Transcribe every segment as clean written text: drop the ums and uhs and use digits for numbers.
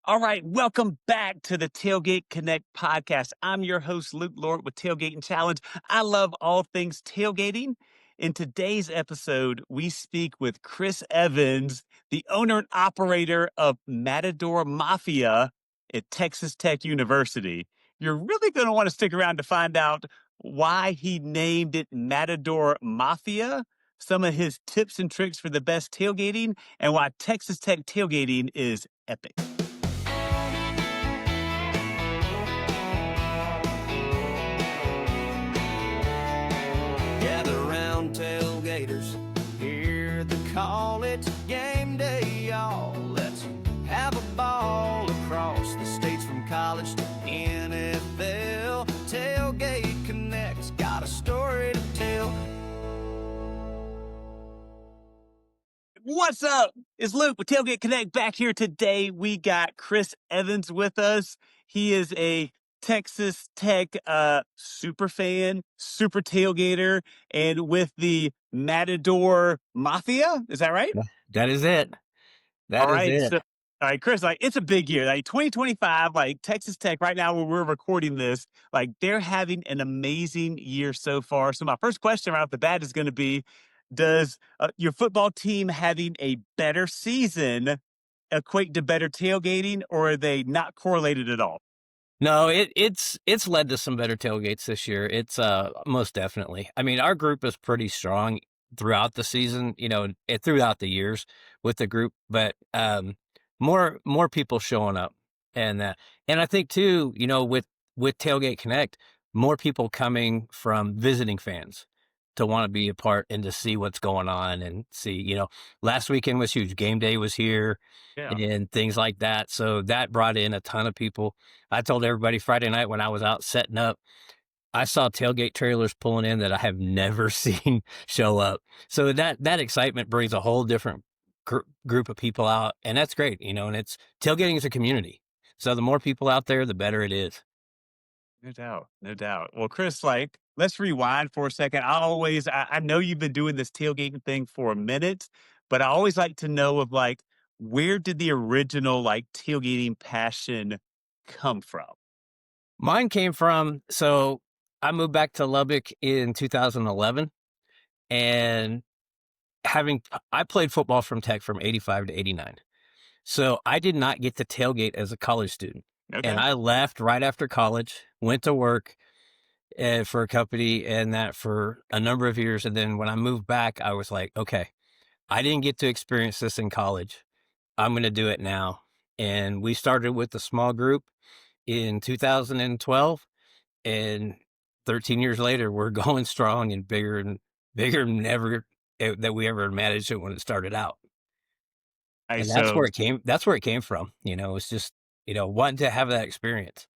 All right, welcome back to the Tailgate Connect podcast. I'm your host, Luke Lord with Tailgating Challenge. I love all things tailgating. In today's episode, we speak with Chris Evans, the owner and operator of Matador Mafia at Texas Tech University. You're really going to want to stick around to find out why he named it Matador Mafia, some of his tips and tricks for the best tailgating, and why Texas Tech tailgating is epic. Gather round tailgaters, hear the call, it's game day, y'all. Let's have a ball across the states from college to NFL. Tailgate Connect's got a story to tell. What's up? It's Luke with Tailgate Connect back here today. We got Chris Evans with us. He is a Texas Tech super fan, super tailgater, and with the Matador Mafia. Is that right? That is it. All right. So, all right, Chris, like it's a big year. Like 2025, like Texas Tech right now where we're recording this, like they're having an amazing year so far. So my first question right off the bat is going to be, does your football team having a better season equate to better tailgating, or are they not correlated at all? No, it's led to some better tailgates this year. It's most definitely. I mean, our group is pretty strong throughout the season, throughout the years with the group, but more people showing up, and I think too, with Tailgate Connect, more people coming from visiting fans to want to be a part and to see what's going on and see, last weekend was huge. Game day was here and things like that. So that brought in a ton of people. I told everybody Friday night when I was out setting up, I saw tailgate trailers pulling in that I have never seen show up. So that excitement brings a whole different group of people out, and that's great, and it's tailgating is a community. So the more people out there, the better it is. No doubt. No doubt. Well, Chris, like, let's rewind for a second. I know you've been doing this tailgating thing for a minute, but I always like to know of like, where did the original like tailgating passion come from? Mine came from, so I moved back to Lubbock in 2011, and I played football from Tech from 85 to 89. So I did not get to tailgate as a college student. Okay. And I left right after college, went to work for a company and that for a number of years. And then when I moved back, I was like, okay, I didn't get to experience this in college. I'm going to do it now. And we started with a small group in 2012, and 13 years later, we're going strong and bigger than ever that we ever imagined it when it started out. And that's where it came. That's where it came from. It's just, wanting to have that experience.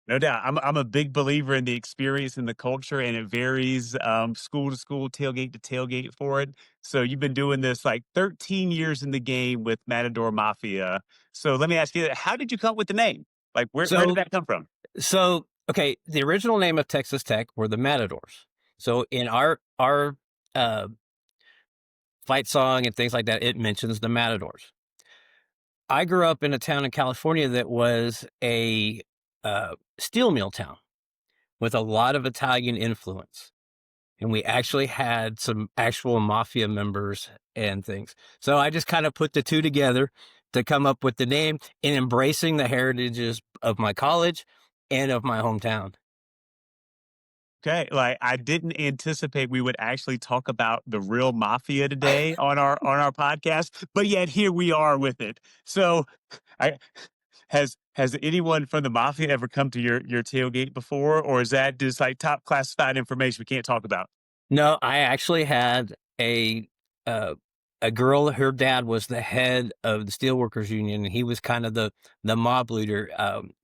No doubt. I'm a big believer in the experience and the culture, and it varies school to school, tailgate to tailgate for it. So you've been doing this like 13 years in the game with Matador Mafia. So let me ask you, how did you come up with the name? Like where did that come from? So, okay, the original name of Texas Tech were the Matadors. So in our fight song and things like that, it mentions the Matadors. I grew up in a town in California that was a steel mill town with a lot of Italian influence. And we actually had some actual mafia members and things. So I just kind of put the two together to come up with the name and embracing the heritages of my college and of my hometown. Okay, like I didn't anticipate we would actually talk about the real mafia today on our podcast, but yet here we are with it. So, has anyone from the mafia ever come to your tailgate before, or is that just like top classified information we can't talk about? No, I actually had a girl. Her dad was the head of the Steelworkers Union, and he was kind of the mob leader.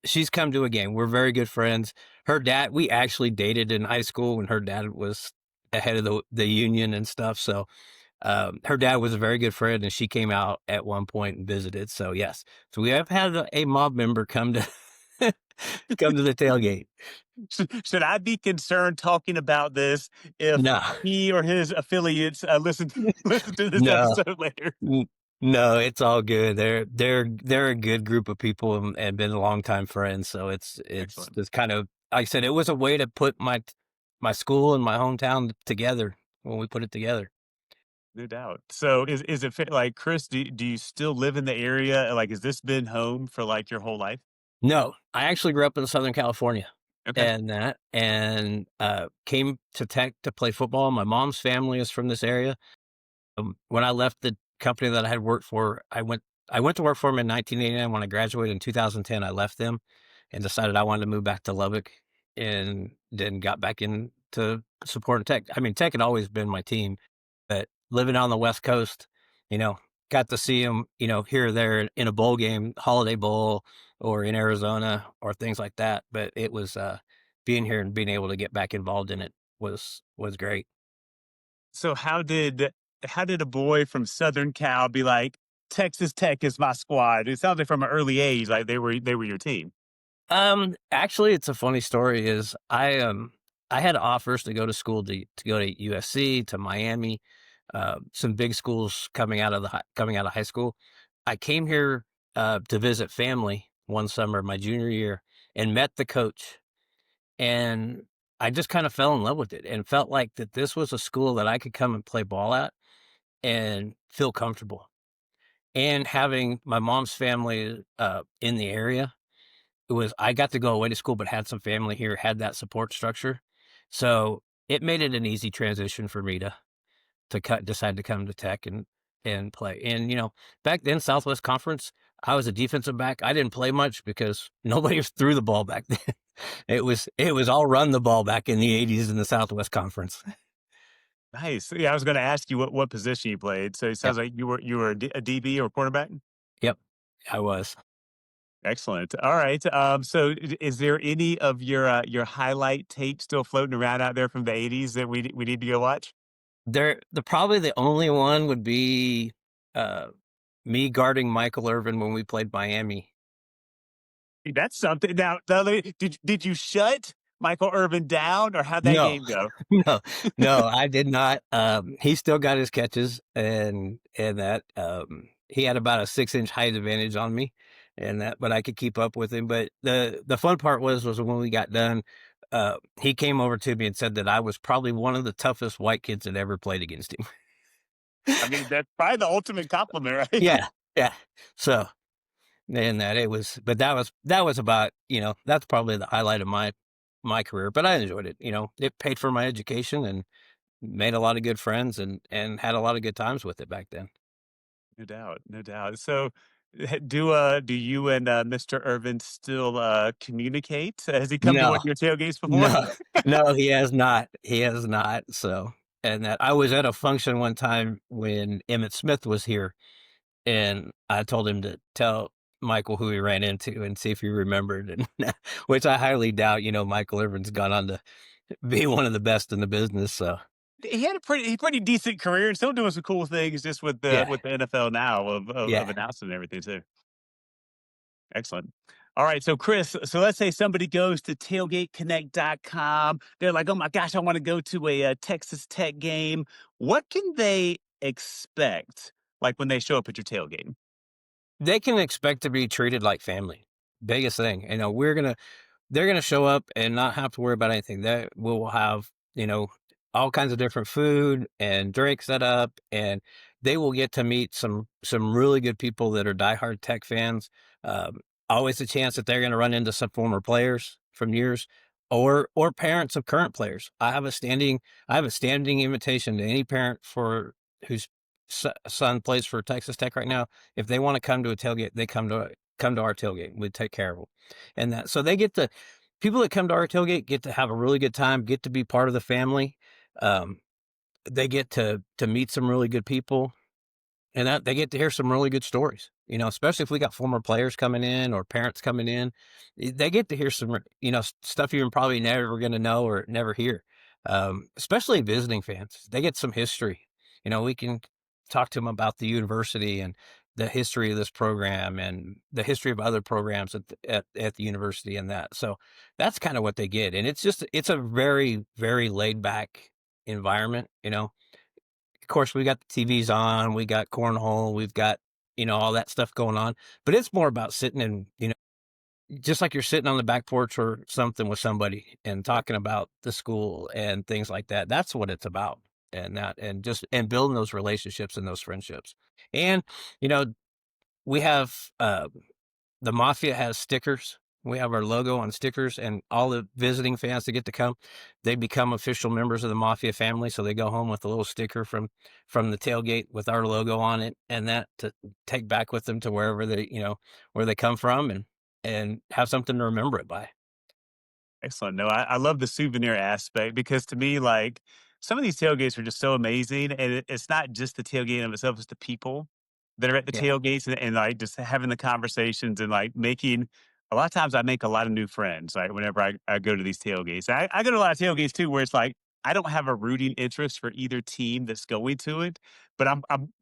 She's come to a game. We're very good friends. Her dad, we actually dated in high school when her dad was the head of the union and stuff. So her dad was a very good friend, and she came out at one point and visited. So yes, so we have had a mob member come to come to the tailgate. Should I be concerned talking about this if No. he or his affiliates listen to this episode later? No, it's all good. They're a good group of people and been longtime friends. So it's Excellent. just kind of like I said, it was a way to put my school and my hometown together when we put it together. No doubt. So is it like Chris, do you still live in the area? Like, has this been home for like your whole life? No, I actually grew up in Southern California Okay. and came to Tech to play football. My mom's family is from this area. When I left the company that I had worked for, I went to work for them in 1989. When I graduated in 2010, I left them and decided I wanted to move back to Lubbock, and then got back into supporting Tech. I mean, Tech had always been my team, but living on the West Coast, you know, got to see them, here or there in a bowl game, Holiday Bowl, or in Arizona, or things like that. But it was being here and being able to get back involved in it was great. So how did a boy from Southern Cal be like, Texas Tech is my squad? It sounds like from an early age, like they were your team. Actually, it's a funny story. Is I had offers to go to school to go to USC, to Miami, some big schools coming out of high school. I came here to visit family one summer, my junior year, and met the coach, and I just kind of fell in love with it and felt like that this was a school that I could come and play ball at and feel comfortable. And having my mom's family in the area, it was I got to go away to school, but had some family here, had that support structure. So it made it an easy transition for me to decide to come to Tech and play. And back then, Southwest Conference, I was a defensive back. I didn't play much because nobody threw the ball back then. It was all run the ball back in the '80s in the Southwest Conference. Nice. Yeah, I was going to ask you what position you played. So it Yep, sounds like you were a DB or quarterback. yep, I was. Excellent. All right. So is there any of your highlight tape still floating around out there from the '80s that we need to go watch? Probably the only one would be uh, me guarding Michael Irvin when we played Miami. That's something. Now, did you shut Michael Irvin down, or how'd that No, game go? no, no, I did not. He still got his catches, and that he had about a 6-inch height advantage on me, and that, but I could keep up with him. But the fun part was when we got done, he came over to me and said that I was probably one of the toughest white kids that ever played against him. I mean, that's probably the ultimate compliment, right? Yeah, yeah. So and that it was, but that was about that's probably the highlight of my career. But I enjoyed it. It paid for my education and made a lot of good friends and had a lot of good times with it back then. No doubt, no doubt. So, do you and Mr. Irvin still communicate? Has he come to one No, of your tailgates before? no, no, he has not. He has not. So, and that I was at a function one time when Emmett Smith was here, and I told him to tell Michael who he ran into and see if he remembered, and which I highly doubt. Michael Irvin's gone on to be one of the best in the business. So, He had a pretty decent career and still doing some cool things just with the yeah, with the NFL now of yeah. announcing and everything too. Excellent. All right. So, Chris, so let's say somebody goes to tailgateconnect.com. They're like, oh my gosh, I want to go to a, Texas Tech game. What can they expect like when they show up at your tailgate? They can expect to be treated like family. Biggest thing. They're gonna show up and not have to worry about anything. They will have, all kinds of different food and drink set up, and they will get to meet some really good people that are diehard Tech fans. Um, Always a chance that they're gonna run into some former players from years or parents of current players. I have a standing invitation to any parent for whose son plays for Texas Tech right now. If they want to come to a tailgate, they come to our tailgate. We take care of them, and that so they get to people that come to our tailgate get to have a really good time, get to be part of the family. Um, they get to meet some really good people, and that they get to hear some really good stories. Especially if we got former players coming in or parents coming in, they get to hear some stuff you're probably never going to know or never hear. Especially visiting fans, they get some history. We can talk to them about the university and the history of this program and the history of other programs at the university and that. So that's kind of what they get, and it's a very very laid back environment. Of course, we got the TVs on, we got cornhole, we've got all that stuff going on. But it's more about sitting and, just like you're sitting on the back porch or something with somebody and talking about the school and things like that. That's what it's about. And building those relationships and those friendships. And, you know, we have the Mafia has stickers. We have our logo on stickers, and all the visiting fans that get to come, they become official members of the Mafia family. So they go home with a little sticker from the tailgate with our logo on it, and that to take back with them to wherever where they come from, and have something to remember it by. Excellent. No, I love the souvenir aspect because to me, like some of these tailgates are just so amazing. And it's not just the tailgate of itself, it's the people that are at the Yeah, tailgates and like just having the conversations and like making a lot of times I make a lot of new friends, like whenever I go to these tailgates. I go to a lot of tailgates too, where it's like I don't have a rooting interest for either team that's going to it, but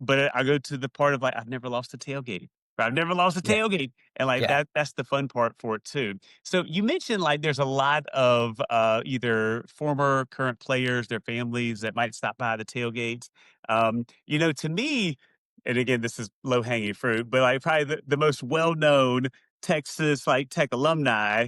but I go to the part of like I've never lost a tailgate. I've never lost a yeah, tailgate. And like yeah, that's the fun part for it too. So you mentioned like there's a lot of either former, current players, their families that might stop by the tailgates. To me, and again, this is low hanging fruit, but like probably the most well known Texas like Tech alumni.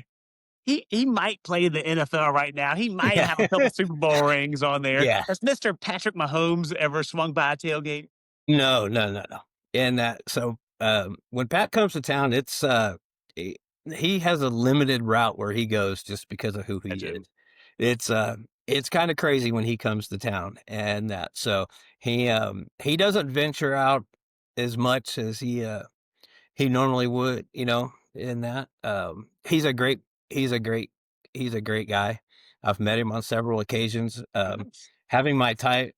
He might play in the NFL right now. He might yeah, have a couple Super Bowl rings on there. yeah. Has Mr. Patrick Mahomes ever swung by a tailgate? No, no, no, no. And that so, when Pat comes to town, he he has a limited route where he goes just because of who I he do. is. It's, uh it's kinda crazy when he comes to town and that, so he doesn't venture out as much as he normally would, in that. He's a great he's a great guy. I've met him on several occasions. Nice. Having my ties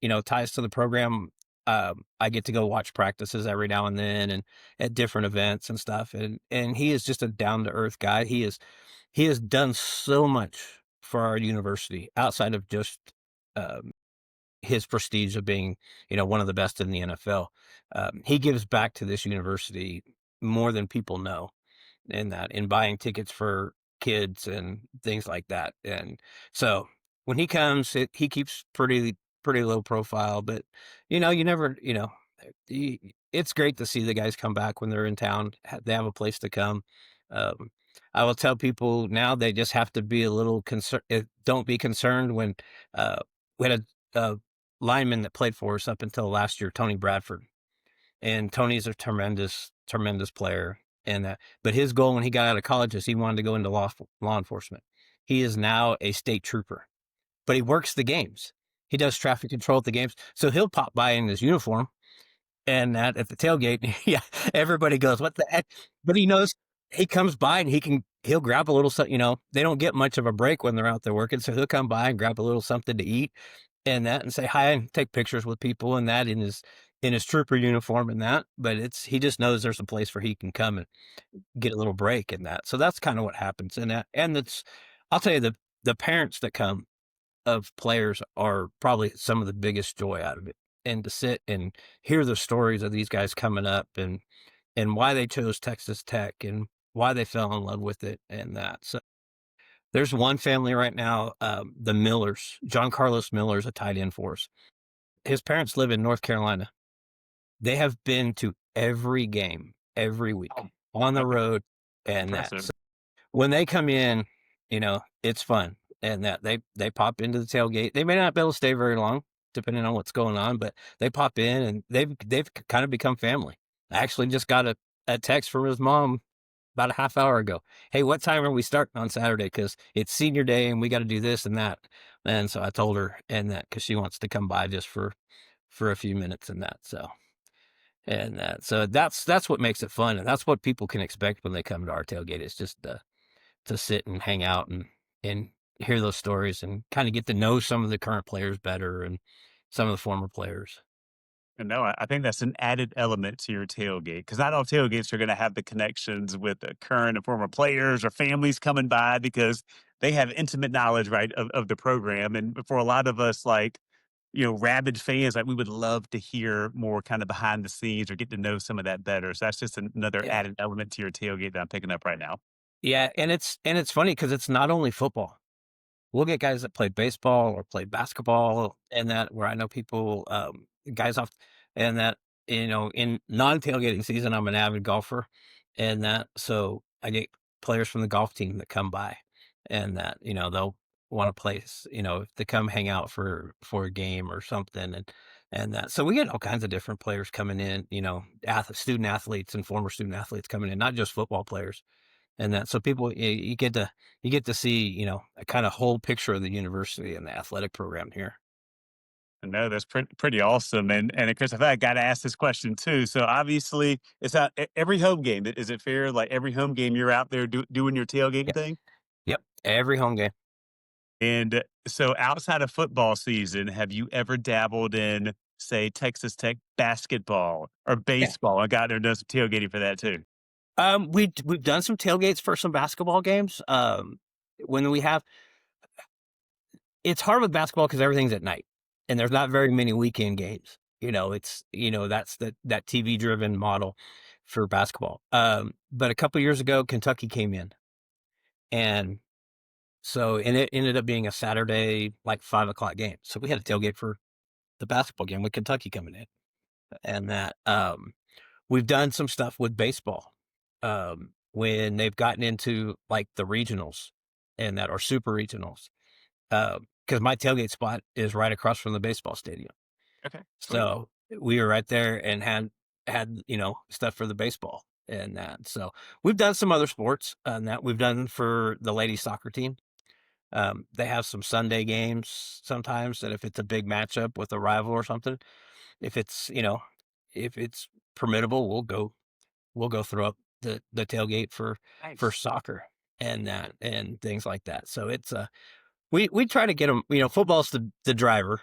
to the program, I get to go watch practices every now and then and at different events and stuff. And he is just a down to earth guy. He has done so much for our university outside of just um, his prestige of being, one of the best in the NFL. He gives back to this university more than people know in buying tickets for kids and things like that. And so when he comes, he keeps pretty low profile, but you never, it's great to see the guys come back when they're in town. They have a place to come. Um, I will tell people now they just have to be a little concerned. Don't be concerned when we had a lineman that played for us up until last year, Tony Bradford, and Tony's a tremendous, tremendous player. And but his goal when he got out of college is he wanted to go into law enforcement. He is now a state trooper, but he works the games. He does traffic control at the games, so he'll pop by in his uniform and that at the tailgate. Yeah, everybody goes, "What the heck?" But he knows he comes by and he'll grab a little something. They don't get much of a break when they're out there working, so he'll come by and grab a little something to eat and that and say hi and take pictures with people and that in his trooper uniform and that. But he just knows there's a place where he can come and get a little break in that. So that's kind of what happens in that. And I'll tell you the parents that come of players are probably some of the biggest joy out of it. And to sit and hear the stories of these guys coming up and why they chose Texas Tech and why they fell in love with it and that. So there's one family right now, the Millers. John Carlos Miller is a tight end for us. His parents live in North Carolina. They have been to every game every week Oh, on the okay. road and that. Impressive. So when they come in, it's fun and that they pop into the tailgate. They may not be able to stay very long depending on what's going on, but they pop in and they've kind of become family. I actually just got a text from his mom about a half hour ago. Hey, what time are we starting on Saturday? Because it's senior day and we got to do this and that. And so I told her and that because she wants to come by just for a few minutes and that. So that's what makes it fun, and that's what people can expect when they come to our tailgate. It's just to sit and hang out and hear those stories and kind of get to know some of the current players better and some of the former players. And no, I think that's an added element to your tailgate because not all tailgates are going to have the connections with the current and former players or families coming by because they have intimate knowledge, right, of the program. And for a lot of us, like, rabid fans, like we would love to hear more kind of behind the scenes or get to know some of that better. So that's just another Yeah, added element to your tailgate that I'm picking up right now. yeah, and it's funny because it's not only football. We'll get guys that play baseball or play basketball and that where I know people guys off and that in non-tailgating season, I'm an avid golfer, and that so I get players from the golf team that come by, and that they'll want to place, to come hang out for a game or something, and that so we get all kinds of different players coming in, student athletes and former student athletes coming in, not just football players, and that so people you get to see a kind of whole picture of the university and the athletic program here. No, that's pretty awesome. And Chris, I thought I got to ask this question too. So obviously, it's not every home game. Is it fair? Like every home game, you're out there doing your tailgating Yep, thing. yep, every home game. And so, outside of football season, have you ever dabbled in, say, Texas Tech basketball or Yeah. baseball? I got there and done some tailgating for that too. We've done some tailgates for some basketball games. When we have it's hard with basketball because everything's at night, and there's not very many weekend games. That's that TV driven model for basketball. But a couple years ago, Kentucky came in, and and it ended up being a Saturday like 5 o'clock game. So we had a tailgate for the basketball game with Kentucky coming in, and that we've done some stuff with baseball when they've gotten into like the regionals and that or super regionals. Because my tailgate spot is right across from the baseball stadium. Okay, sweet. So we were right there and had stuff for the baseball and that. So we've done some other sports and that we've done for the ladies soccer team. They have some Sunday games sometimes that if it's a big matchup with a rival or something, if it's if it's permittable, we'll go throw up the tailgate for Nice. soccer and that and things like that. So it's we try to get them. Football's the driver,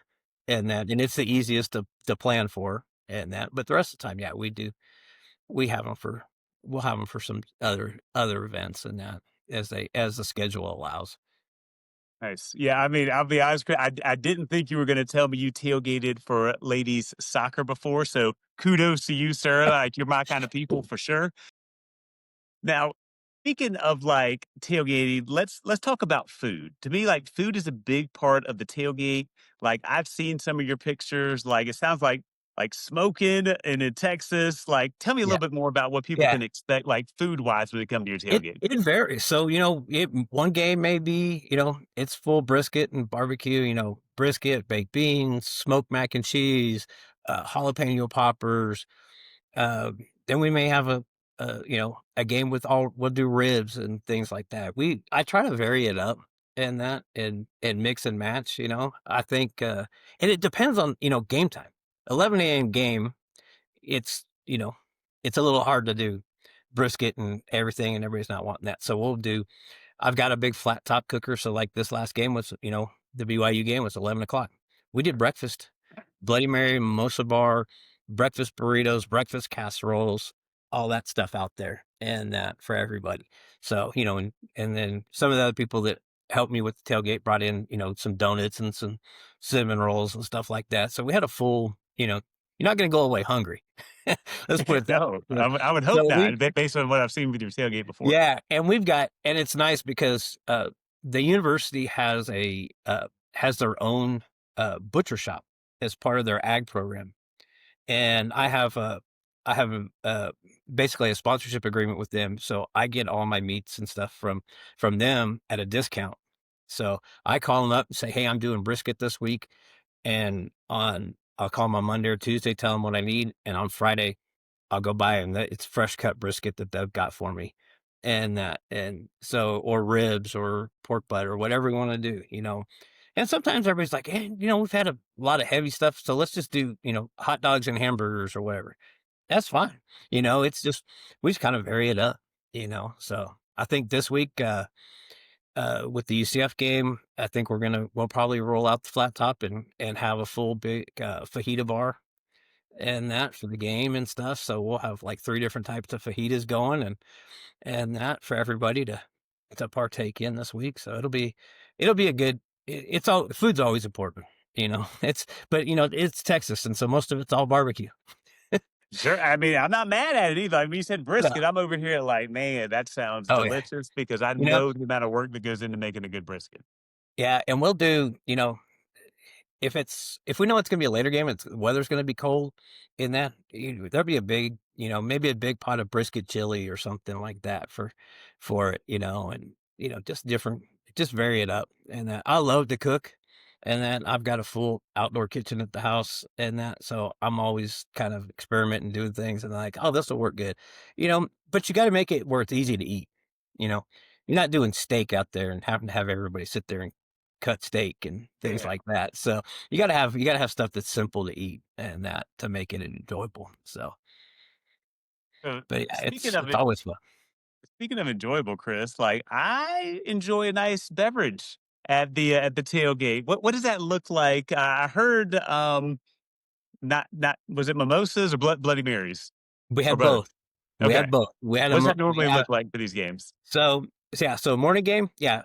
and it's the easiest to plan for, and that. But the rest of the time, yeah, we do. We have them for we'll have them for some other events and that as the schedule allows. Nice. Yeah, I mean, I'll be honest, Chris, I didn't think you were going to tell me you tailgated for ladies soccer before. So kudos to you, sir. Like you're my kind of people for sure. Now, speaking of like tailgating, let's talk about food. To me, like food is a big part of the tailgate. Like I've seen some of your pictures. Like it sounds like smoking and in Texas. Like tell me a Yeah, little bit more about what people yeah. can expect, like food wise, when they come to your It tailgate. it varies. So one game may be it's full brisket and barbecue. Brisket, baked beans, smoked mac and cheese, jalapeno poppers. Then we may have a game with all we'll do ribs and things like that. I try to vary it up and that and mix and match. I think and it depends on game time. 11 a.m. game, it's it's a little hard to do brisket and everything, and everybody's not wanting that. So I've got a big flat top cooker. So like this last game was, the BYU game was 11 o'clock. We did breakfast, Bloody Mary, mimosa bar, breakfast burritos, breakfast casseroles, all that stuff out there, and that for everybody. So and then some of the other people that helped me with the tailgate brought in some donuts and some cinnamon rolls and stuff like that. So we had a full. You're not going to go away hungry. Let's put it that No, way. I would hope So not, based on what I've seen with your tailgate before. yeah, and it's nice because the university has their own butcher shop as part of their ag program, and I have basically a sponsorship agreement with them, so I get all my meats and stuff from them at a discount. So I call them up and say, "Hey, I'm doing brisket this week," and I'll call them on Monday or Tuesday, tell them what I need, and on Friday I'll go buy and it's fresh cut brisket that they've got for me, and so or ribs or pork butt or whatever we want to do. And sometimes everybody's like, hey, we've had a lot of heavy stuff, so let's just do hot dogs and hamburgers or whatever. That's fine. It's just we just kind of vary it up. So I think this week with the UCF game, I think we'll probably roll out the flat top and have a full big fajita bar and that for the game and stuff. So we'll have like 3 different types of fajitas going and that for everybody to partake in this week. So it'll be a good it's all food's always important, it's Texas and so most of it's all barbecue. Sure. I mean, I'm not mad at it either. Like when you said Yeah. brisket, I'm over here like, man, that sounds Oh yeah. delicious because I You know, know the amount of work that goes into making a good brisket. yeah, and we'll do, if we know it's gonna be a later game, the weather's gonna be cold in that, there'll be a big, maybe a big pot of brisket chili or something like that for it, and, just different just vary it up, and, I love to cook, and then I've got a full outdoor kitchen at the house and that, so I'm always kind of experimenting, doing things, and like, "Oh, this'll work good," but you gotta make it where it's easy to eat, you know? You're not doing steak out there and having to have everybody sit there and cut steak and things Yeah. like that, so you gotta have stuff that's simple to eat and that to make it enjoyable. So, So but yeah, speaking of it's it, always fun. speaking of enjoyable, Chris, like I enjoy a nice beverage at the tailgate. What does that look like? I heard not was it mimosas or Bloody Marys We or had both? both. We Okay. had both. What does that We normally had look like for these games? so morning game, yeah.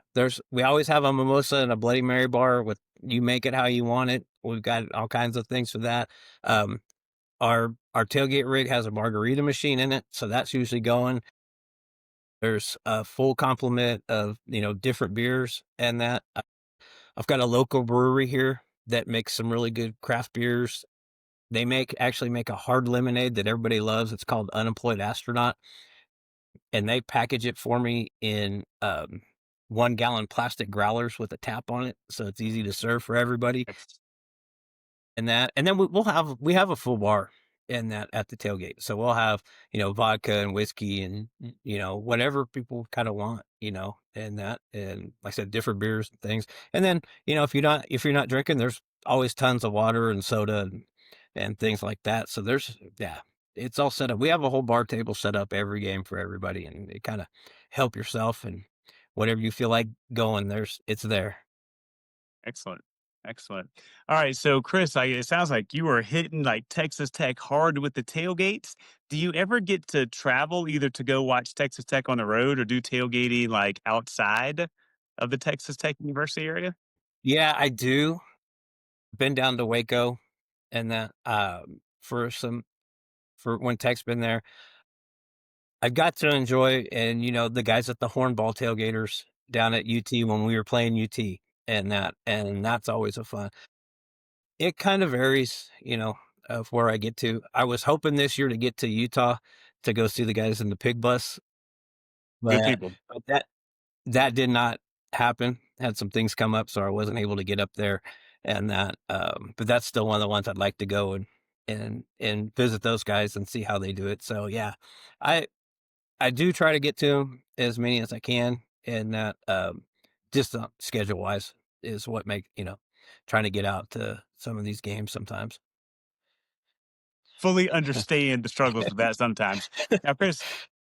We always have a mimosa and a Bloody Mary bar with you make it how you want it. We've got all kinds of things for that. Um, our tailgate rig has a margarita machine in it, so that's usually going. There's a full complement of different beers and that. I've got a local brewery here that makes some really good craft beers. They actually make a hard lemonade that everybody loves. It's called Unemployed Astronaut, and they package it for me in 1-gallon plastic growlers with a tap on it, so it's easy to serve for everybody. Ex- And that, and then we have a full bar in that at the tailgate. So we'll have, vodka and whiskey and, whatever people kind of want, and that, and like I said, different beers and things. And then, if you're not drinking, there's always tons of water and soda and things like that. So yeah, it's all set up. We have a whole bar table set up every game for everybody, and it kind of help yourself and whatever you feel like going, it's there. Excellent. Excellent. All right. So, Chris, it sounds like you were hitting like Texas Tech hard with the tailgates. Do you ever get to travel either to go watch Texas Tech on the road or do tailgating like outside of the Texas Tech University area? Yeah, I do. Been down to Waco and that, for when Tech's been there. I've got to enjoy and, the guys at the Hornball Tailgaters down at UT when we were playing UT and that's always a fun. It kind of varies, of where I get to. I was hoping this year to get to Utah to go see the guys in the pig bus, Good but people. that did not happen. Had some things come up, so I wasn't able to get up there and that, but that's still one of the ones I'd like to go and visit those guys and see how they do it. So, yeah, I I do try to get to as many as I can and that, just, schedule-wise is what trying to get out to some of these games sometimes. Fully understand the struggles with that sometimes. Now, Chris,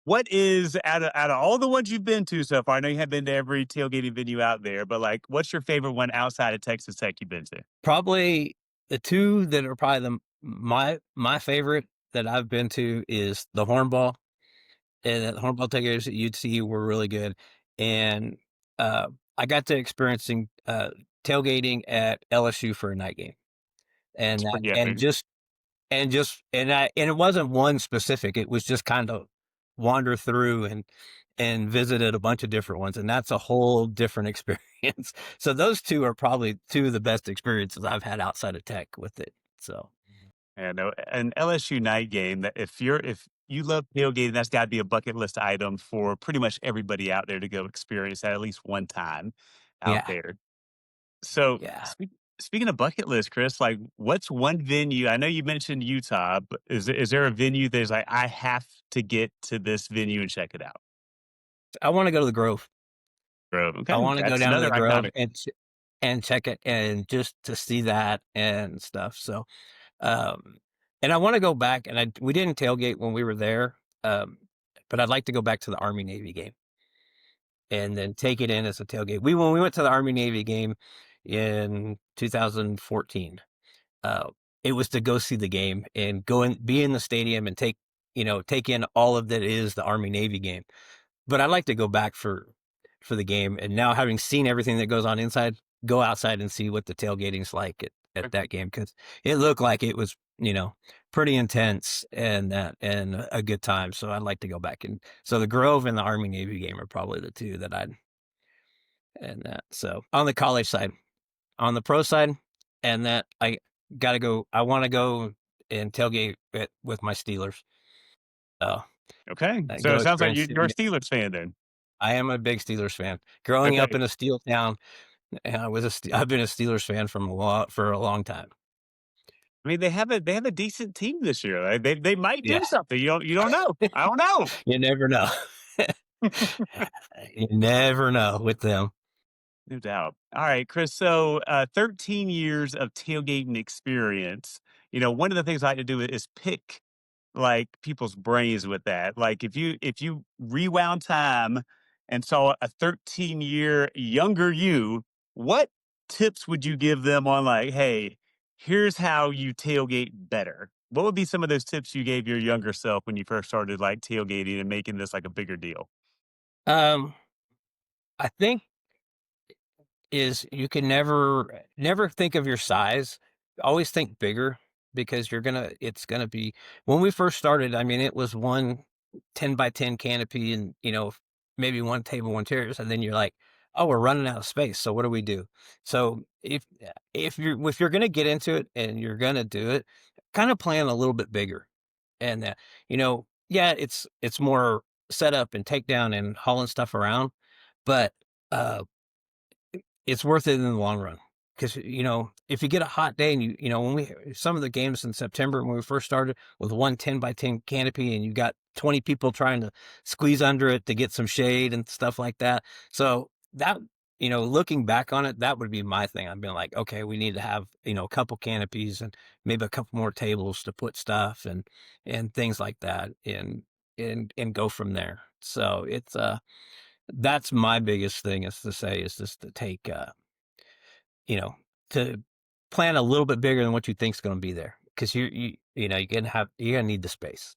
what is out of all the ones you've been to so far? I know you have been to every tailgating venue out there, but like, what's your favorite one outside of Texas Tech you've been to? Probably the 2 that are probably my favorite that I've been to is the Hornball, and the Hornball Tailgaters at UT were really good, and, I got to experiencing, tailgating at LSU for a night game, and It's that pretty epic. and it wasn't one specific, it was just kind of wander through and visited a bunch of different ones, and that's a whole different experience. So those 2 are probably 2 of the best experiences I've had outside of Tech with it, so, And an LSU night game that if you love tailgating, that's got to be a bucket list item for pretty much everybody out there to go experience that at least one time out yeah, there. So yeah. speaking of bucket list, Chris, like what's one venue? I know you mentioned Utah, but is there a venue that's like I have to get to this venue and check it out? I wanna go to the Grove. Grove. I Okay, wanna go that's down to another the Grove iconic. and check it and just to see that and stuff, so, um, and I wanna go back and we didn't tailgate when we were there, um, but I'd like to go back to the Army-Navy game and then take it in as a tailgate. When we went to the Army-Navy game in 2014, uh, it was to go see the game and go and be in the stadium and take in all of that is the Army-Navy game. But I'd like to go back for the game, and now having seen everything that goes on inside, go outside and see what the tailgating's like at that game because it looked like it was, pretty intense and a good time, so I'd like to go back so the Grove and the Army-Navy game are probably the 2 that I'd and that so on the college side. On the pro side, and that I gotta go. I want to go and tailgate with my Steelers. So Okay. So go it sounds like you're a experience. Steelers fan then. I am a big Steelers fan. Growing up Okay. in a steel town, I've been a Steelers fan for a long time. I mean, they have a decent team this year. They might Yeah, do something. You don't know. I don't know. you never know. You never know with them. No doubt. All right, Chris. So, 13 years of tailgating experience. One of the things I like to do is pick like people's brains with that. Like if you rewound time and saw a 13-year younger you, what tips would you give them on like, hey, here's how you tailgate better? What would be some of those tips you gave your younger self when you first started like tailgating and making this like a bigger deal? Um, I think is you can never think of your size. Always think bigger because it's gonna be when we first started, I mean, it was one 10 by 10 canopy and, maybe one table, one chairs, and then you're like, oh, we're running out of space. So what do we do? So if you're gonna get into it and you're gonna do it, kind of plan a little bit bigger. And yeah, it's more setup and takedown and hauling stuff around, but uh it's worth it in the long run. Because if you get a hot day and when we some of the games in September when we first started with one 10 by 10 canopy and you got 20 people trying to squeeze under it to get some shade and stuff like that. So that, looking back on it, that would be my thing. I've been like, okay, we need to have, a couple canopies and maybe a couple more tables to put stuff and things like that and go from there. So it's that's my biggest thing is just to take, you know, to plan a little bit bigger than what you think is going to be there. Cause you're gonna need the space.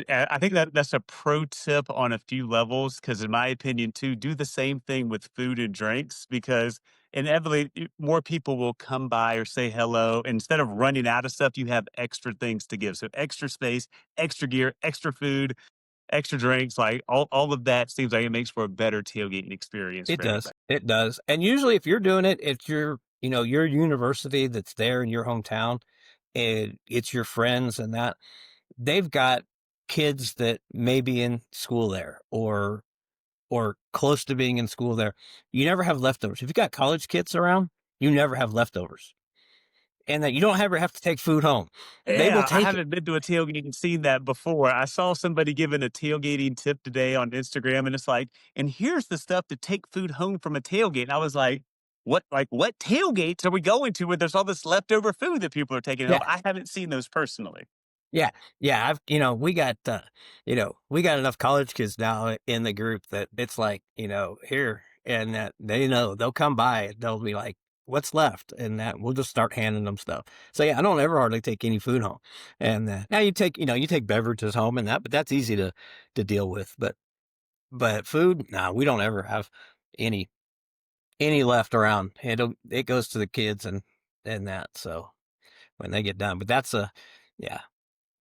I think that's a pro tip on a few levels because, in my opinion, too, do the same thing with food and drinks because inevitably more people will come by or say hello. Instead of running out of stuff, you have extra things to give. So extra space, extra gear, extra food, extra drinks, like all of that seems like it makes for a better tailgating experience It for does. everybody. It does. And usually if you're doing it, it's your university that's there in your hometown and it's your friends and that they've got kids that may be in school there or close to being in school there. You never have leftovers. If you got college kids around, you never have leftovers. And that you don't ever have to take food home. They will Yeah, I take it. haven't been to a tailgate and seen that before. I saw somebody giving a tailgating tip today on Instagram, and it's like, and here's the stuff to take food home from a tailgate. And I was like, what tailgates are we going to where there's all this leftover food that people are taking home? Yeah. I haven't seen those personally. Yeah. Yeah. We got enough college kids now in the group that it's like, here and that they know they'll come by. They'll be like, what's left? And that we'll just start handing them stuff. So yeah, I don't ever hardly take any food home. And now you take beverages home and that, but that's easy to deal with. But food, nah, we don't ever have any, any left around. It goes to the kids and that. So when they get done, but yeah,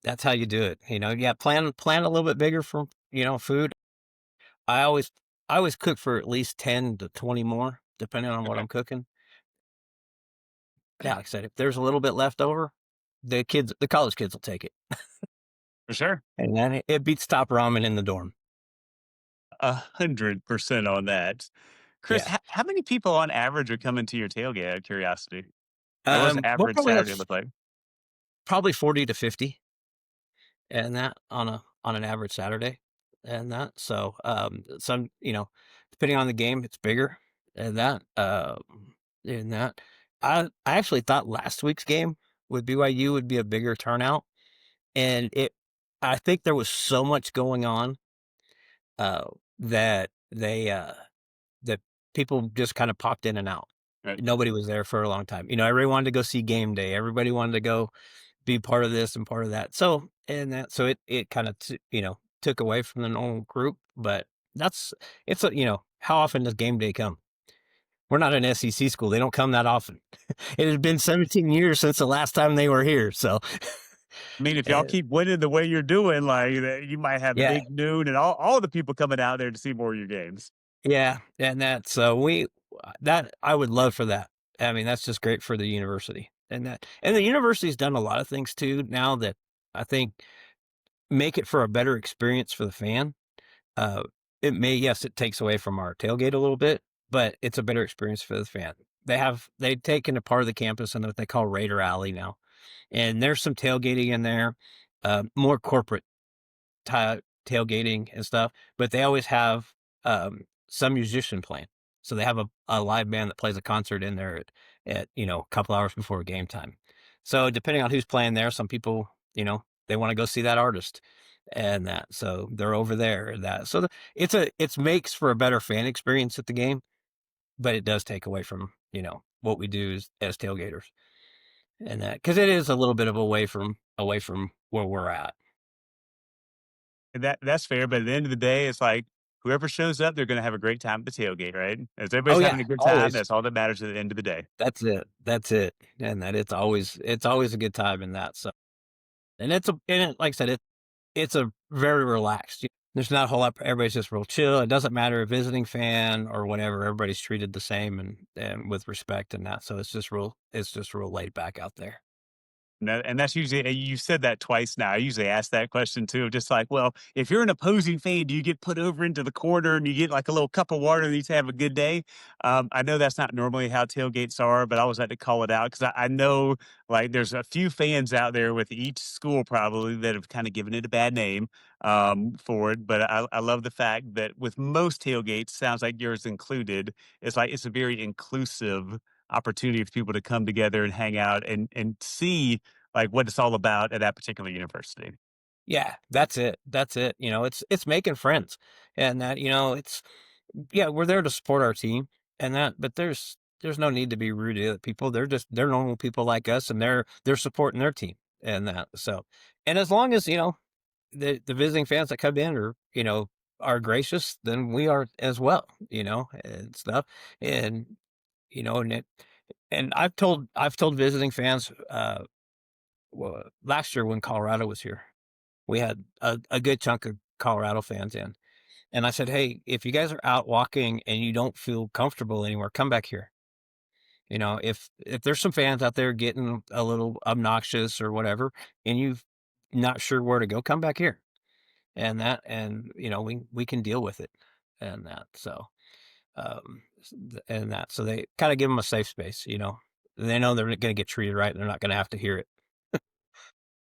that's how you do it. Yeah, plan a little bit bigger for, food. I always I always cook for at least 10 to 20 more, depending on what Okay, I'm cooking. Yeah, like I said, if there's a little bit left over, the college kids will take it. for sure. And then it beats top ramen in the dorm. 100% on that. Chris, Yeah. how many people on average are coming to your tailgate out of curiosity? Like, what's the We'll average probably have Saturday look like? probably 40 to 50 and that on an average Saturday and that. So, depending on the game, it's bigger and that. I actually thought last week's game with BYU would be a bigger turnout, and I think there was so much going on, uh, that that people just kinda popped in and out. Right. Nobody was there for a long time. Everybody wanted to go see game day. Everybody wanted to go be part of this and part of that. So it kind of took away from the normal group. But how often does game day come? We're not an SEC school. They don't come that often. It has been 17 years since the last time they were here. So I mean, if y'all uh, keep winning the way you're doing, like you might have yeah, big noon and all the people coming out there to see more of your games. yeah, and that so we that I would love for that. I mean, that's just great for the university. And the university's done a lot of things too now that I think make it for a better experience for the fan. Uh, yes, it takes away from our tailgate a little bit, but it's a better experience for the fan. They've taken a part of the campus in what they call Raider Alley now, and there's some tailgating in there, more corporate tailgating and stuff, but they always have some musician playing. So they have a live band that plays a concert in there at a couple hours before game time. So depending on who's playing there, some people, they want to go see that artist and that. So they're over there and that. So it's makes for a better fan experience at the game, but it does take away from, what we do as tailgaters and that, because it is a little bit of away from where we're at. And that's fair, but at the end of the day, it's like whoever shows up, they're gonna have a great time at the tailgate, right? As Oh everybody's having yeah, a good time, always. that's all that matters at the end of the day. That's it. That's it. And that it's always a good time in that. So, like I said, it's a very relaxed. There's not a whole lot. Everybody's just real chill. It doesn't matter if visiting fan or whatever. Everybody's treated the same and with respect and that. So it's just real laid back out there. No, and that's usually you said that twice now. I usually ask that question too, just like, well, if you're an opposing fan, do you get put over into the corner and you get like a little cup of water and you say have a good day? I know that's not normally how tailgates are, but I always had to call it out because I know like there's a few fans out there with each school probably that have kind of given it a bad name for it. But I love the fact that with most tailgates, sounds like yours included, it's like it's a very inclusive opportunity for people to come together and hang out and see like what it's all about at that particular university. Yeah, that's it. That's it. It's making friends and that, it's, yeah, we're there to support our team and that, but there's no need to be rude to other people. They're normal people like us and they're supporting their team and that. So, and as long as, the visiting fans that come in are gracious, then we are as well, and stuff. And, and I've told visiting fans, well, last year when Colorado was here, we had a good chunk of Colorado fans in. And I said, "Hey, if you guys are out walking and you don't feel comfortable anywhere, come back here. If there's some fans out there getting a little obnoxious or whatever, and you're not sure where to go, come back here." And we can deal with it and that. So and that. So they kind of give them a safe space. They know they're going to get treated right, and they're not going to have to hear it.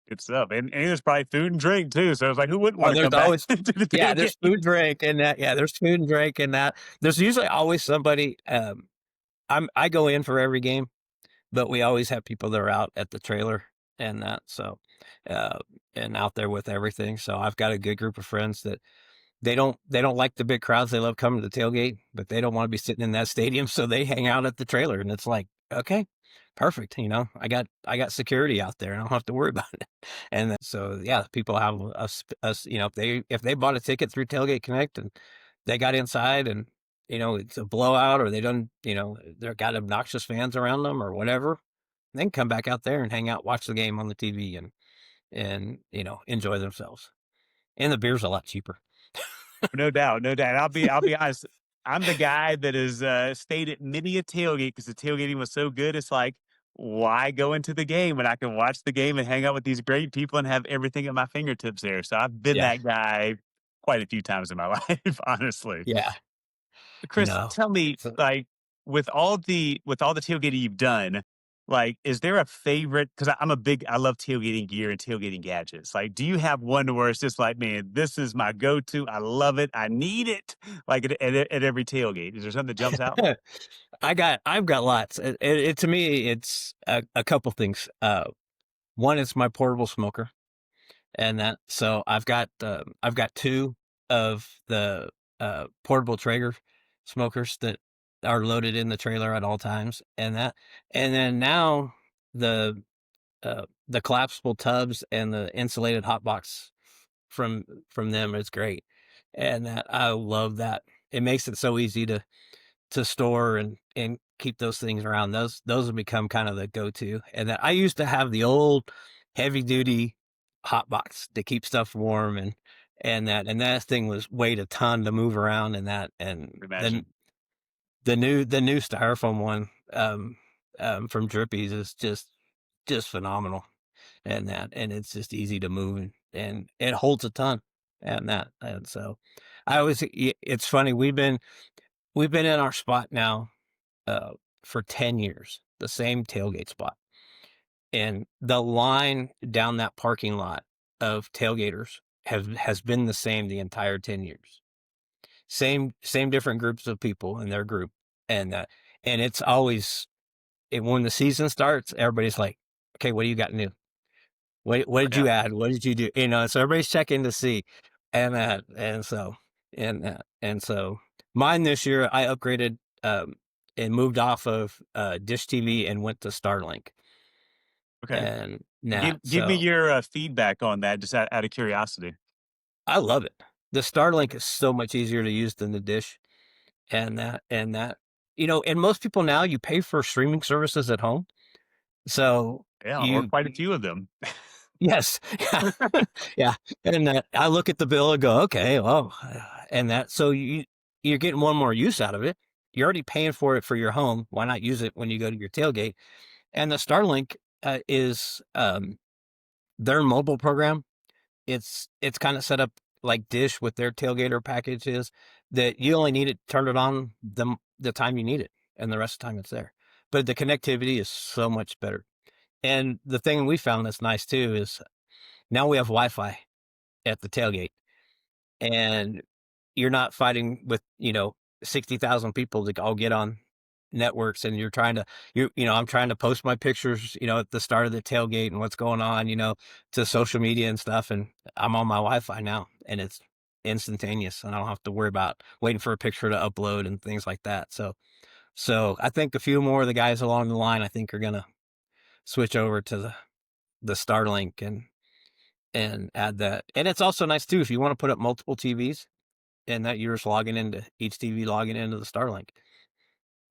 Good stuff. And there's probably food and drink too. So it's like, who wouldn't Oh, want to there's come back always to the yeah, there's tailgate? food, drink, and that. Yeah, there's food and drink and that. There's usually always somebody. I go in for every game, but we always have people that are out at the trailer and that. So, uh, and out there with everything. So I've got a good group of friends that they don't like the big crowds. They love coming to the tailgate, but they don't want to be sitting in that stadium, so they hang out at the trailer. And it's like, okay, perfect. I got security out there, and I don't have to worry about it. And so yeah, people have us. If they bought a ticket through Tailgate Connect and they got inside and it's a blowout or they've got obnoxious fans around them or whatever, they can come back out there and hang out, watch the game on the TV and enjoy themselves. And the beer's a lot cheaper. No doubt, no doubt. I'll be honest. I'm the guy that has stayed at many a tailgate because the tailgating was so good. It's like, why go into the game when I can watch the game and hang out with these great people and have everything at my fingertips there? So I've been Yeah. that guy quite a few times in my life, honestly. Yeah. Chris, tell me, It's a like, with all the tailgating you've done, like, is there a favorite? Because I love tailgating gear and tailgating gadgets. Like, do you have one where it's just like, man, this is my go-to. I love it. I need it. Like at every tailgate. Is there something that jumps out? I've got lots. To me, it's a couple things. One is my portable smoker, and I've got two of the portable Traeger smokers that are loaded in the trailer at all times, and then now the the collapsible tubs and the insulated hot box from them is great, and that I love that. It makes it so easy to store and keep those things around. Those have become kind of the go-to. And that I used to have the old heavy duty hot box to keep stuff warm and that thing was weighed a ton to move around and that and then Imagine. the new styrofoam one. from Drippy's is just phenomenal, and it's just easy to move, and it holds a ton, and so it's funny, we've been in our spot now uh, for 10 years, the same tailgate spot. And the line down that parking lot of tailgaters has been the same the entire 10 years. Same different groups of people in their group. And and it's always when the season starts, everybody's like, okay, what do you got new? What did Yeah. you add? What did you do? So everybody's checking to see. And so mine this year I upgraded and moved off of Dish TV and went to Starlink. Okay. And that Give me so your feedback on that, just out of curiosity. I love it. The Starlink is so much easier to use than the Dish, and most people now, you pay for streaming services at home, so Yeah, or you quite a few of them. yes, yeah, yeah, and that I look at the bill and go, "Okay, well," and that so you're getting one more use out of it. You're already paying for it for your home, why not use it when you go to your tailgate? And the Starlink, is, their mobile program. It's kinda set up like Dish with their tailgater packages that you only need it turn it on the time you need it, and the rest of the time it's there. But the connectivity is so much better. And the thing we found that's nice too is now we have Wi-Fi at the tailgate, and you're not fighting with, 60,000 people to all get on networks, and I'm trying to post my pictures, at the start of the tailgate and what's going on, to social media and stuff, and I'm on my Wi-Fi now, and it's instantaneous, and I don't have to worry about waiting for a picture to upload and things like that. So I think a few more of the guys along the line, I think, are gonna switch over to the Starlink and add that. And it's also nice too if you want to put up multiple TVs and that you're just logging into each TV, logging into the Starlink.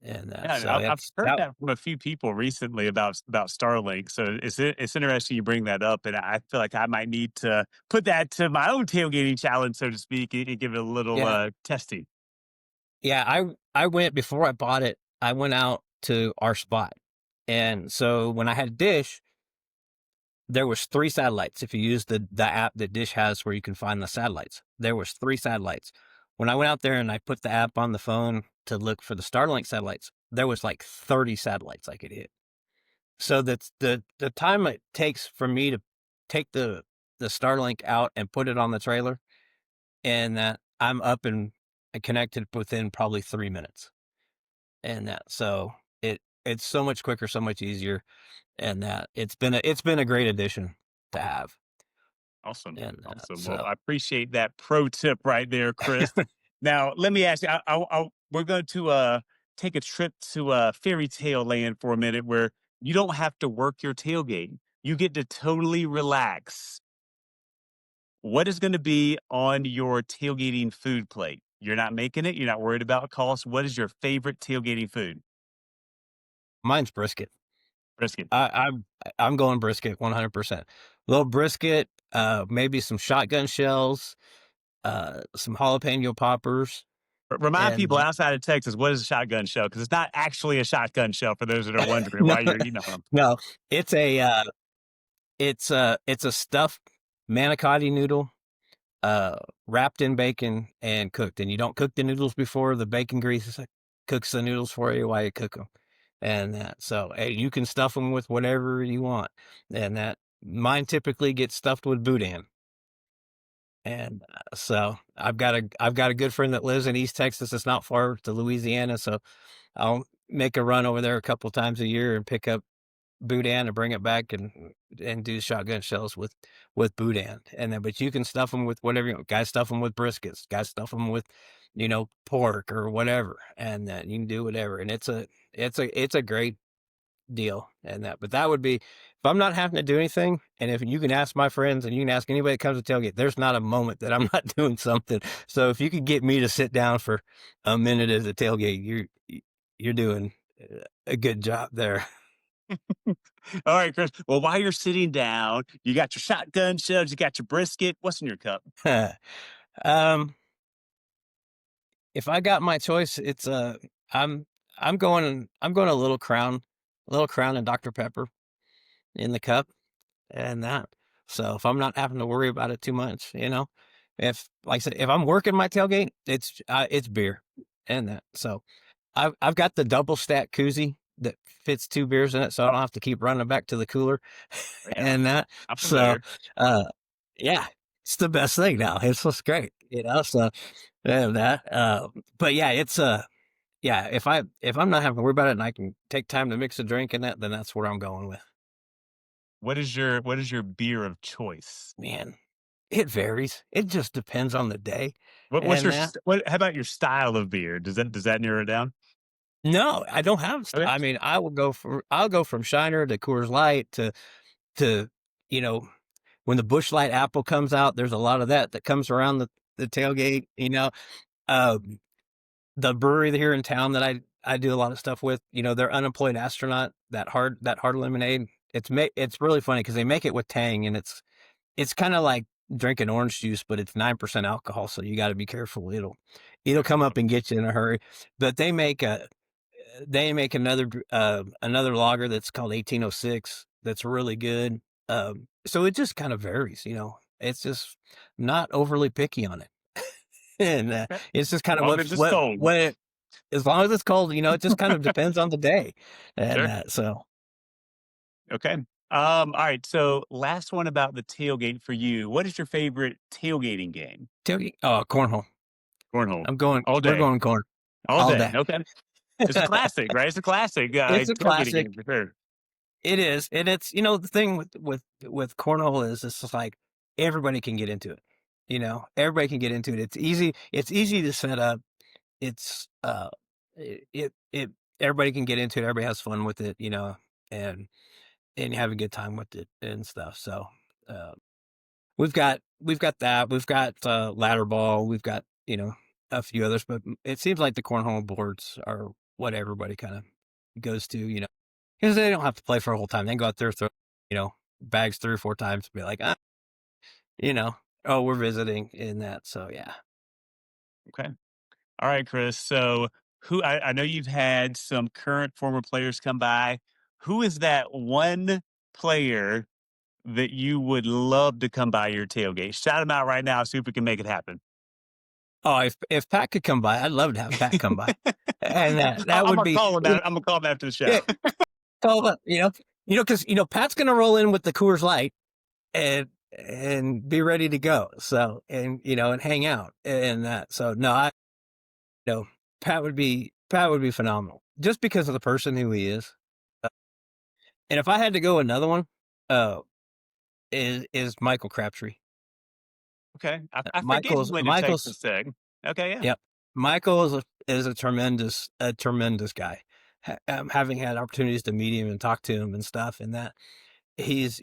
And Yeah, so I've it's heard that. that from a few people recently about Starlink. So it's interesting you bring that up, and I feel like I might need to put that to my own tailgating challenge, so to speak, and give it a little Yeah. testing. Yeah. I went before I bought it, I went out to our spot. And so when I had Dish, there was three satellites. If you use the app that Dish has where you can find the satellites, there was three satellites. When I went out there and I put the app on the phone to look for the Starlink satellites, there was like 30 satellites I could hit. So that's the time it takes for me to take the Starlink out and put it on the trailer, and that I'm up and connected within probably 3 minutes. And that so it's so much quicker, so much easier, and that it's been a great addition to have. Awesome. And Awesome. Well, so I appreciate that pro tip right there, Chris. Now, let me ask you, we're going to take a trip to fairy tale land for a minute where you don't have to work your tailgate. You get to totally relax. What is going to be on your tailgating food plate? You're not making it. You're not worried about cost. What is your favorite tailgating food? mine's brisket. Brisket. I'm going brisket 100%. Little brisket, maybe some shotgun shells, some jalapeno poppers, Remind and people outside of Texas, what is a shotgun shell? Because it's not actually a shotgun shell for those that are wondering no, why you're eating them. no, it's a stuffed manicotti noodle, wrapped in bacon and cooked. And you don't cook the noodles before the bacon grease cooks the noodles for you while you cook them. And you can stuff them with whatever you want. And that mine typically gets stuffed with boudin. And so I've got a good friend that lives in East Texas. It's not far to Louisiana, so I'll make a run over there a couple times a year and pick up boudin and bring it back and do shotgun shells with boudin. And then, but you can stuff them with whatever you want. Guys stuff them with briskets. Guys stuff them with, pork or whatever, and you can do whatever. And it's a great deal. But that would be if I'm not having to do anything. And if you can ask my friends and you can ask anybody that comes to tailgate, there's not a moment that I'm not doing something. So if you could get me to sit down for a minute at the tailgate, you're doing a good job there. All right, Chris. Well, while you're sitting down, you got your shotgun shells, you got your brisket. What's in your cup? um, if I got my choice, it's I'm I'm going a little Crown. little Crown and Dr. Pepper in the cup and that. So if I'm not having to worry about it too much, if like I said, if I'm working my tailgate, it's beer and that. So I've got the double stack koozie that fits 2 beers in it, so I don't have to keep running back to the cooler Yeah, and that. I'm So, familiar. yeah, it's the best thing now. It's just great, so and that. But yeah, it's yeah, if I'm not having to worry about it and I can take time to mix a drink and that, then that's where I'm going with. What is your beer of choice? Man, it varies. It just depends on the day What's and your that. how about your style of beer? Does that narrow it down? No, I don't have Okay. I mean, I'll go from Shiner to Coors Light to, you know, when the Busch Light apple comes out, there's a lot of that comes around the tailgate, Um, the brewery here in town that I do a lot of stuff with, their unemployed astronaut, that hard lemonade. It's really funny because they make it with Tang, and it's kind of like drinking orange juice, but it's 9% alcohol, so you got to be careful. It'll come up and get you in a hurry. But they make another lager that's called 1806 that's really good. So it just kind of varies. It's just not overly picky on it, and Okay. it's just As kind of long as it's cold. as long as it's cold, it just kind of depends on the day, and Sure. so Okay. All right. So last one about the tailgate for you. What is your favorite tailgating game? tailgate. Oh, cornhole. Cornhole. We're Day. going corn All all day. day. Okay. It's a classic, right? It's a classic It's a tailgating classic. game for sure. It is, and it's the thing with cornhole is it's just like everybody can get into it. Everybody can get into it. It's easy. It's easy to set up. It's it everybody can get into it. Everybody has fun with it. And you have a good time with it and stuff. So uh, we've got that. We've got ladder ball. We've got a few others, but it seems like the cornhole boards are what everybody kind of goes to. Because they don't have to play for a whole time. They can go out there, throw, bags 3 or 4 times, be like, you know, oh, we're visiting in that. So yeah. Okay. All right, Chris. So I know you've had some current former players come by. Who is that one player that you would love to come by your tailgate? Shout him out right now. See if we can make it happen. Oh, if Pat could come by, I'd love to have Pat come by, and that I'm would gonna be call him out. I'm gonna call him after the show. yeah, call up, because Pat's gonna roll in with the Coors Light and be ready to go. So and hang out and that. So no, you know Pat would be phenomenal just because of the person who he is. And if I had to go another one, uh, is Michael Crabtree. Okay. I forget he Michael's went to Michael's Texas Tech. Okay, yeah. Yep. Michael is a tremendous guy. Having had opportunities to meet him and talk to him and stuff, and that he's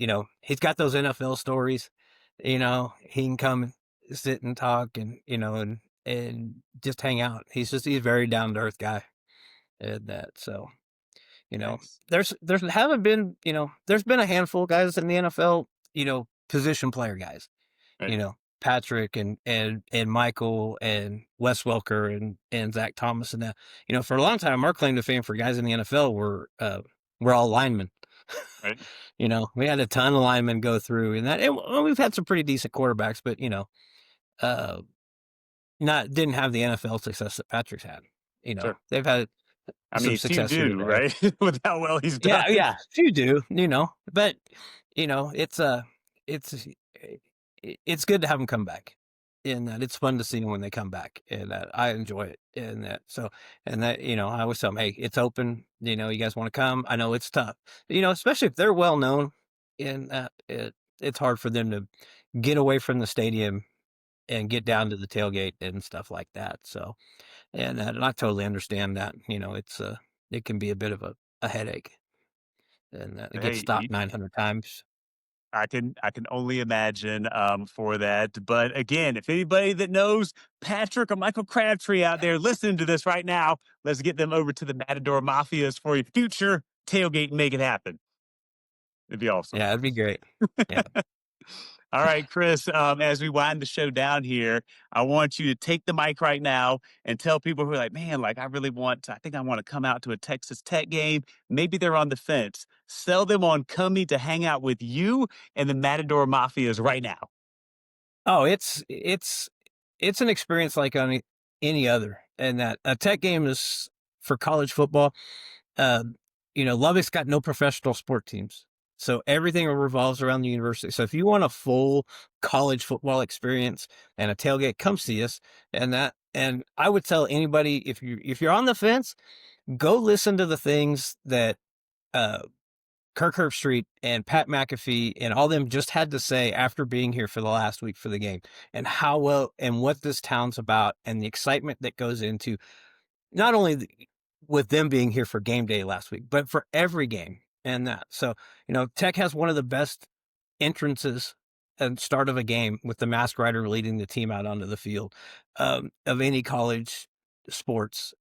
got those NFL stories. He can come sit and talk and and just hang out. He's a very down to earth guy, and that so you know Nice. there's haven't been there's been a handful of guys in the NFL position player guys Right. you know, Patrick and Michael and Wes Welker and Zach Thomas and that. For a long time, our claim to fame for guys in the NFL were all linemen. Right. We had a ton of linemen go through and that, and we've had some pretty decent quarterbacks, but uh, not didn't have the NFL success that Patrick's had. Sure. They've had I some mean, few success here and do, there. right? With how well he's done. Yeah, yeah, you do, but it's it's good to have them come back, and that it's fun to see them when they come back, and that I enjoy it, and that so, and that I always tell them, hey, it's open, you guys want to come? I know it's tough, especially if they're well known, and that it's hard for them to get away from the stadium and get down to the tailgate and stuff like that. So, and I totally understand that. It can be a bit of a headache, and it gets Hey, stopped 900 times. I can only imagine for that. But again, if anybody that knows Patrick or Michael Crabtree out there listening to this right now, let's get them over to the Matador Mafias for a future tailgate and make it happen. It'd be awesome. Yeah, it'd be great. Yeah. All right, Chris, as we wind the show down here, I want you to take the mic right now and tell people who are like, man, like I think I want to come out to a Texas Tech game. Maybe they're on the fence. Sell them on coming to hang out with you and the Matador Mafias right now. Oh, it's an experience like on any other, and that a Tech game is for college football. Lubbock's got no professional sport teams, so everything revolves around the university. So if you want a full college football experience and a tailgate, come see us. And I would tell anybody, if you're on the fence, go listen to the things that uh, Kirk Herbstreit and Pat McAfee and all them just had to say after being here for the last week for the game, and how well and what this town's about, and the excitement that goes into not only with them being here for game day last week, but for every game. And that, so, Tech has one of the best entrances and start of a game with the mask rider leading the team out onto the field, of any college sports,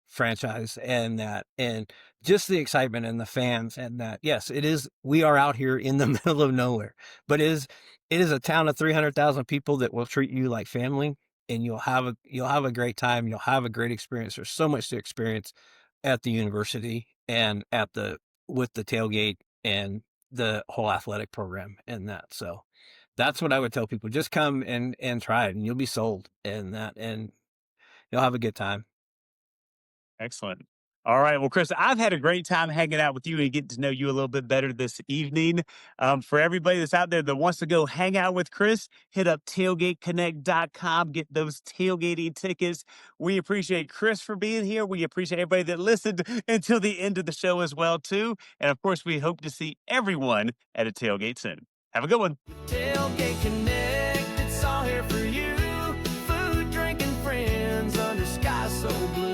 franchise, and just the excitement and the fans, and that, yes, we are out here in the middle of nowhere, but it is a town of 300,000 people that will treat you like family, and you'll have a great time. You'll have a great experience. There's so much to experience at the university and with the tailgate and the whole athletic program and that. So that's what I would tell people. Just come and try it, and you'll be sold, and you'll have a good time. Excellent. All right. Well, Chris, I've had a great time hanging out with you and getting to know you a little bit better this evening. For everybody that's out there that wants to go hang out with Chris, hit up tailgateconnect.com, get those tailgating tickets. We appreciate Chris for being here. We appreciate everybody that listened until the end of the show as well, too. And of course, we hope to see everyone at a tailgate soon. Have a good one. Tailgate Connect, it's all here for you. Food, drink, and friends under sky so blue.